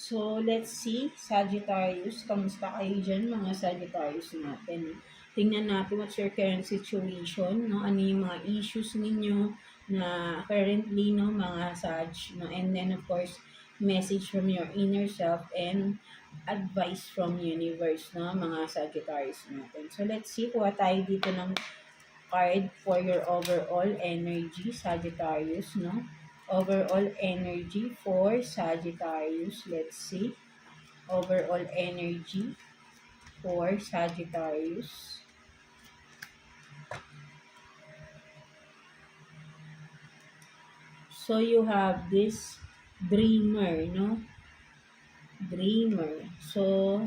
So, let's see, Sagittarius, kamusta kayo dyan, mga Sagittarius natin? Tingnan natin what's your current situation, no? Ano yung mga issues ninyo na currently, no, mga Sag, no? And then, of course, message from your inner self and advice from universe, no, mga Sagittarius natin. So, let's see, kuha tayo dito ng card for your overall energy, Sagittarius, no? Overall energy for Sagittarius. Let's see. Overall energy for Sagittarius. So you have this dreamer, no? Dreamer. So,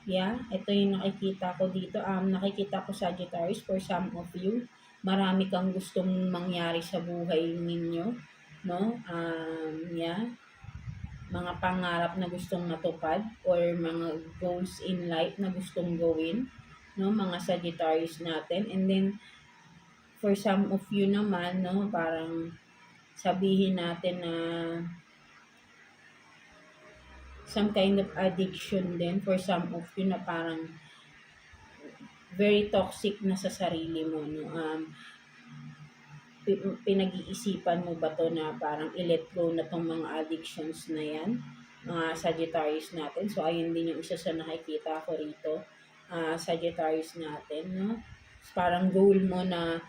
yeah, ito yung nakikita ko dito. Nakikita ko Sagittarius for some of you. Marami kang gustong mangyari sa buhay ninyo, no? Yeah. Mga pangarap na gustong matupad or mga goals in life na gustong gawin, no? Mga Sagittarius natin. And then, for some of you naman, no? Parang sabihin natin na some kind of addiction din for some of you na parang very toxic na sa sarili mo, no? Pinag-iisipan mo ba to na parang i-let go na tong mga addictions na yan, mga Sagittarius natin? So, ayun din yung isa sa nakikita ko rito, Sagittarius natin, no? Parang goal mo na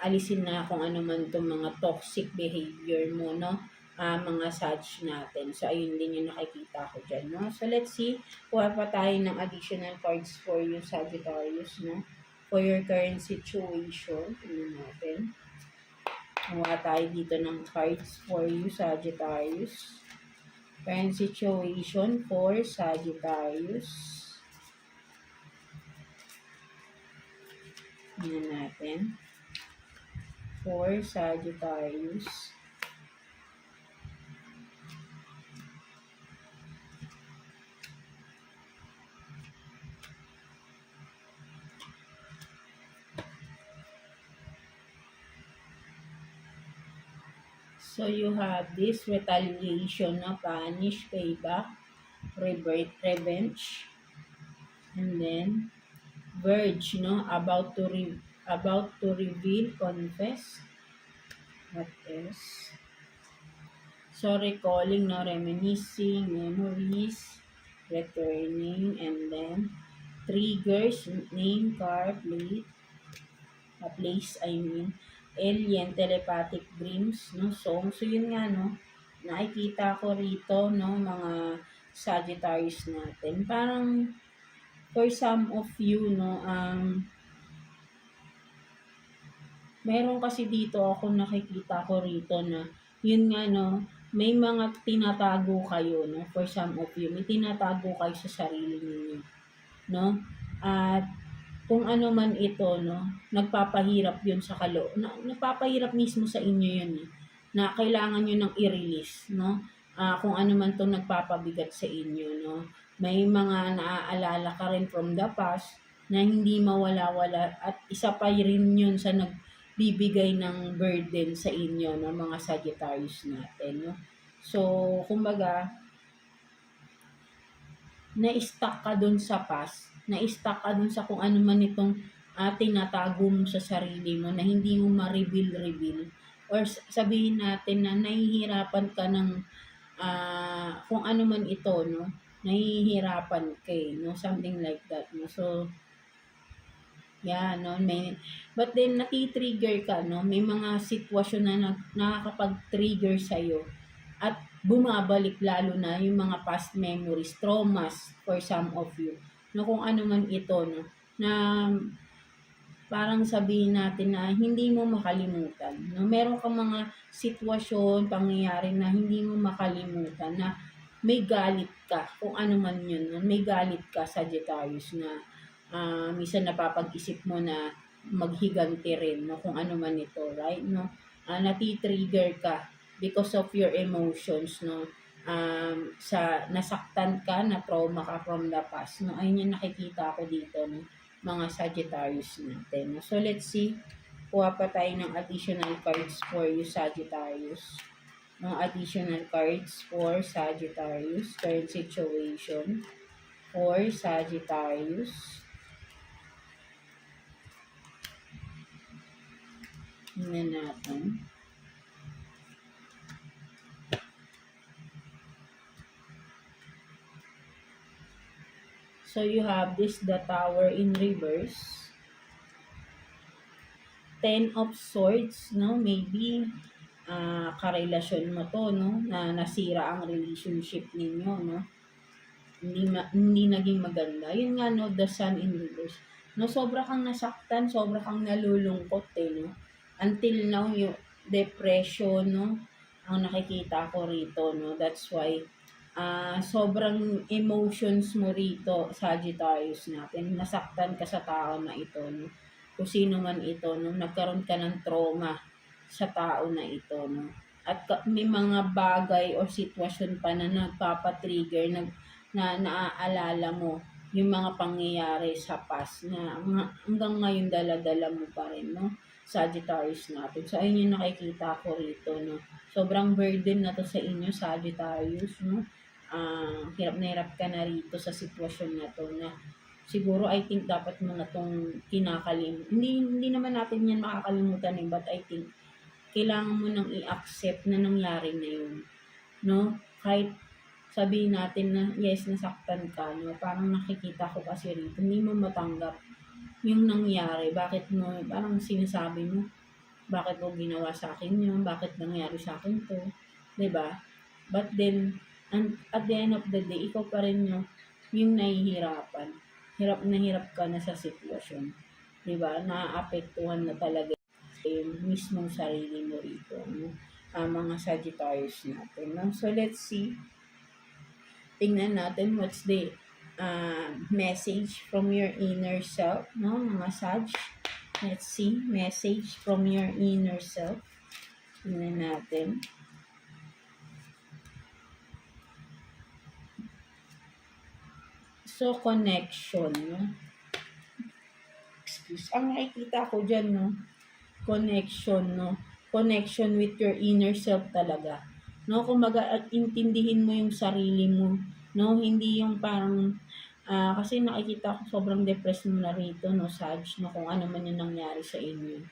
alisin na kung ano man itong mga toxic behavior mo, no? Mga Sag natin. So, ayun din yung nakikita ko dyan, no? So, let's see. Kuha pa tayo ng additional cards for you, Sagittarius, no? For your current situation. Tingnan natin. Kuha tayo dito ng cards for you, Sagittarius. Current situation for Sagittarius. Tingnan natin. For Sagittarius. So, you have this retaliation, na punish, payback, revenge, and then, verge, no? About to reveal, confess. What else? So, recalling, no? Reminiscing, memories, returning, and then, triggers, name, car, place, alien, telepathic dreams, no, song. So, yun nga, no, nakikita ko rito, no, mga Sagittarius natin. Parang, for some of you, no, meron kasi dito ako nakikita ko rito na, yun nga, no, may mga tinatago kayo, no, for some of you, may tinatago kayo sa sarili ninyo, no, at kung ano man ito, no, nagpapahirap yun sa nagpapahirap mismo sa inyo yun, na kailangan nyo nang i-release, no, kung ano man itong nagpapabigat sa inyo, no, may mga naaalala ka rin from the past na hindi mawala-wala at isa pa rin yun sa nagbibigay ng burden sa inyo, no, mga Sagittarius natin, no. So, kumbaga, na-stuck ka dun sa past, na-stuck ka dun sa kung ano man itong tinatago mo sa sarili mo na hindi mo ma-reveal. Or sabihin natin na nahihirapan ka ng kung ano man ito, no? Nahihirapan ka, no? Something like that, no? So, yeah, no? But then, nati-trigger ka, no? May mga sitwasyon na nakakapag-trigger sa'yo. At bumabalik lalo na yung mga past memories, traumas for some of you. No, kung ano man ito, no, na parang sabihin natin na hindi mo makalimutan. No, meron kang mga sitwasyon, pangyayari na hindi mo makalimutan na may galit ka, kung ano man yun, no, may galit ka, Sagittarius, na minsan napapag-isip mo na maghiganti rin, no, kung ano man ito, right? No, nati-trigger ka because of your emotions, no, sa nasaktan ka, na trauma ka from the past, no. Ayun yung nakikita ko dito, no, mga Sagittarius natin. So, let's see. Kuha pa tayo ng additional cards for you, Sagittarius. Mga additional cards for Sagittarius, current situation for Sagittarius. Tingnan natin. So you have this, the Tower in reverse. 10 of Swords, no? Maybe karelasyon mo to, no? Na nasira ang relationship ninyo, no? Hindi naging maganda. Yun nga, no? The Sun in reverse. No, sobra kang nasaktan, sobra kang nalulungkot, no? Until now, yung depression, no? Ang nakikita ko rito, no? That's why sobrang emotions mo rito, Sagittarius natin. Nasaktan ka sa tao na ito, no? Kung sino man ito, no? Nagkaroon ka ng trauma sa tao na ito, no? At may mga bagay o sitwasyon pa na nagpapatrigger, na naaalala mo yung mga pangyayari sa past na hanggang ngayon dala-dala mo pa rin, no? Sagittarius natin. So, ayun yung nakikita ko rito, no? Sobrang burden na to sa inyo, Sagittarius, no? Hirap na hirap ka na rito sa sitwasyon na to na siguro I think dapat mo na tong hindi naman natin yan makakalimutan but I think kailangan mo nang i-accept na nangyari na yun, no? Kahit sabihin natin na yes, nasaktan ka, no? Parang nakikita ko kasi rito, hindi mo matanggap yung nangyari. Bakit mo, parang sinasabi mo, bakit mo ginawa sa akin yun? Bakit nangyari sa akin to? 'Di ba? But then, at the end of the day, ikaw pa rin yung nahihirapan. Hirap na hirap ka na sa sitwasyon. 'Di ba? Naaapektuhan na talaga yung mismong sarili mo rito, no? Mga Sagittarius natin, no? So, let's see. Tingnan natin what's the message from your inner self, no? Mga Sag. Let's see. Message from your inner self. Tingnan natin. So, connection, no? Ang nakikita ko dyan, no? Connection, no? Connection with your inner self talaga. No? Kung intindihin mo yung sarili mo, no? Hindi yung parang, kasi nakikita ko sobrang depressed mo na rito, no? Sag, no? Kung ano man yung nangyari sa inyo.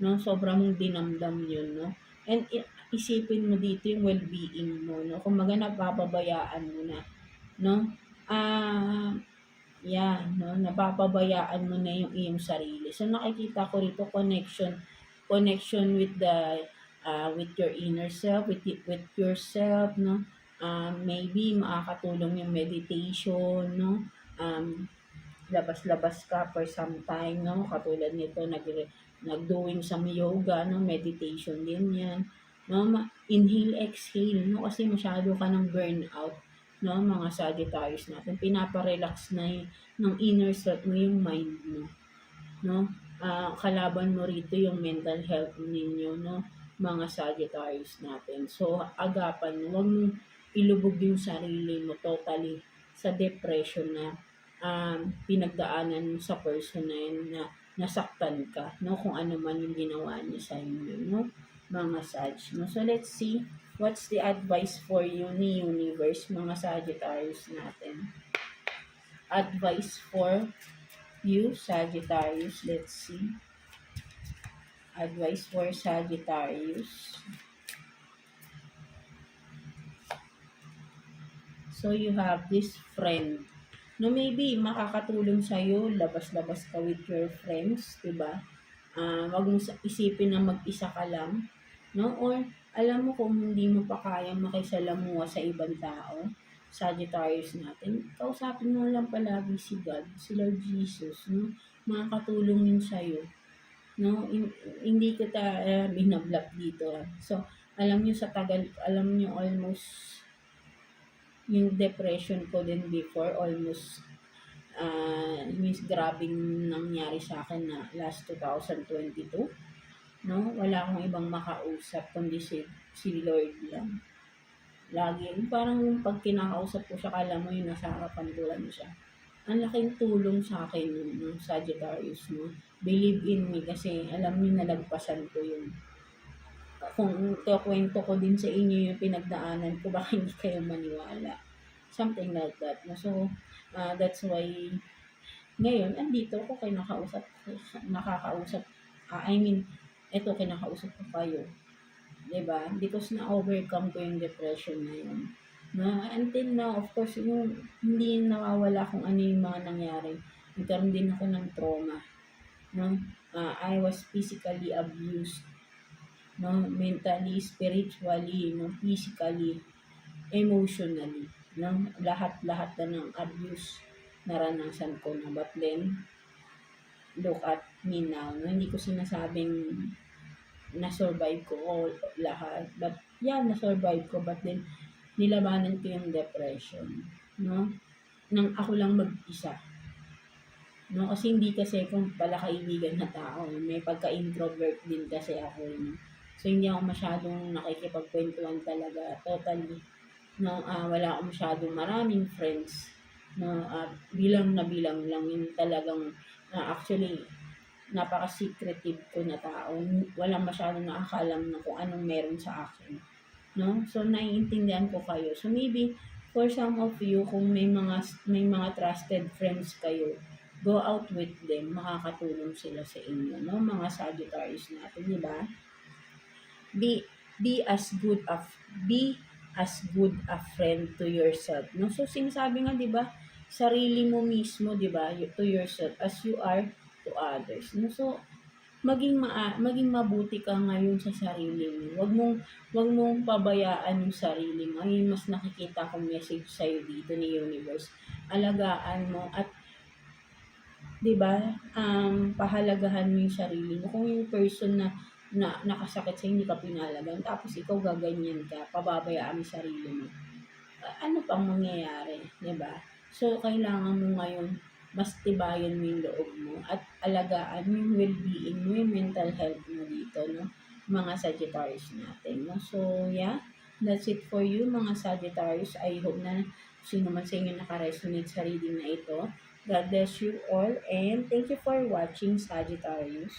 No? Sobrang dinamdam yun, no? And isipin mo dito yung well-being mo, no? Kung napapabayaan mo na, no? No, napapabayaan mo na yung iyong sarili. So, nakikita ko rito connection with with your inner self, with yourself, no? Maybe makakatulong yung meditation, no? Labas-labas ka for some time, no? Katulad nito, nag-doing some yoga, no? Meditation din yan. No? Inhale, exhale, no? Kasi masyado ka ng burnout, no? Mga Sagittarius natin. Pinaparelax na ng inner self mo yung mind mo, no? Kalaban mo rito yung mental health ninyo, no? Mga Sagittarius natin. So, agapan mo, huwag mong ilubog yung sarili mo totally sa depression na pinagdaanan mo sa person na yun na nasaktan ka, no? Kung ano man yung ginawa niya sa inyo, no? Mga Sag, no? So, let's see what's the advice for you ni Universe, mga Sagittarius natin. Advice for you, Sagittarius. Let's see. Advice for Sagittarius. So, you have this friend. No, maybe makakatulong sa'yo, labas-labas ka with your friends, diba? Wag mo isipin na mag-isa ka lang, no? Or, alam mo kung hindi mo pa kayang makisalamuha sa ibang tao, Sagittarius natin, kausapin mo lang palagi si God, si Lord Jesus, no? Makakatulong yun sa'yo, no? Hindi kita binablock dito. So, alam nyo almost yung depression ko din before, almost means grabing nangyari sa akin na last 2022, no? Wala akong ibang makausap kundi si Lord lang. Lagi, parang yung pag kinakausap ko siya, kala mo yung nasa harapan ko lang siya. Ang laking tulong sa akin yung Sagittarius, no? Believe in me kasi alam niyo nalagpasan ko yun. kung kukuwento ko din sa inyo yung pinagdaanan ko, baka hindi kayo maniwala. Something like that. No? So, that's why ngayon, andito ako nakakausap, I mean, eto kinakausap ko kayo. 'Di ba? Because na-overcome ko yung depression na yun. Na until now, of course, yung hindi nawawala kung ano yung mga nangyari. Nagkaroon din ako ng trauma. No? I was physically abused. No? Mentally, spiritually, no? Physically, emotionally. No? Lahat-lahat na ng abuse naranasan ko na. But then, look at me now. No? Hindi ko sinasabing na-survive ko all lahat. But, yeah, na-survive ko. But then, nilabanan ko yung depression. No? Nang ako lang mag-isa. No? Kasi hindi kasi kung pala kaibigan na tao. May pagka-introvert din kasi ako. No? So, hindi ako masyadong nakikipagkwentuhan talaga. Totally. No? Wala akong masyadong maraming friends. No? Bilang na bilang lang yung talagang actually napaka-secretive ko na tao. Walang masyadong nakakalam na kung anong meron sa akin. No? So, naiintindihan ko kayo. So, maybe, for some of you, kung may mga trusted friends kayo, go out with them. Makakatulong sila sa inyo. No? Mga Sagittarius natin, di ba? Be as good a friend to yourself. No? So, sinasabi nga, di ba, sarili mo mismo, di ba, to yourself as you are to others. No? So, maging mabuti ka ngayon sa sarili mo. Wag mong pabayaan yung sarili mo. Ay, mas nakikita kong message sa dito ni Universe. Alagaan mo at 'di ba? Pahalagahan mo yung sarili mo. Kung yung person na nakasakit sa hindi ka pinalagan, tapos ikaw gaganyan ka, pababayaan mo yung sarili mo. Ano pang mangyayari, 'di ba? So, kailangan mo ngayon mas tibayan mo yung loob mo at alagaan mo yung well-being mo, yung mental health mo dito, no? Mga Sagittarius natin, no? So, yeah, that's it for you, mga Sagittarius. I hope na sino man sa inyo nakaresonate sa reading na ito. God bless you all and thank you for watching, Sagittarius.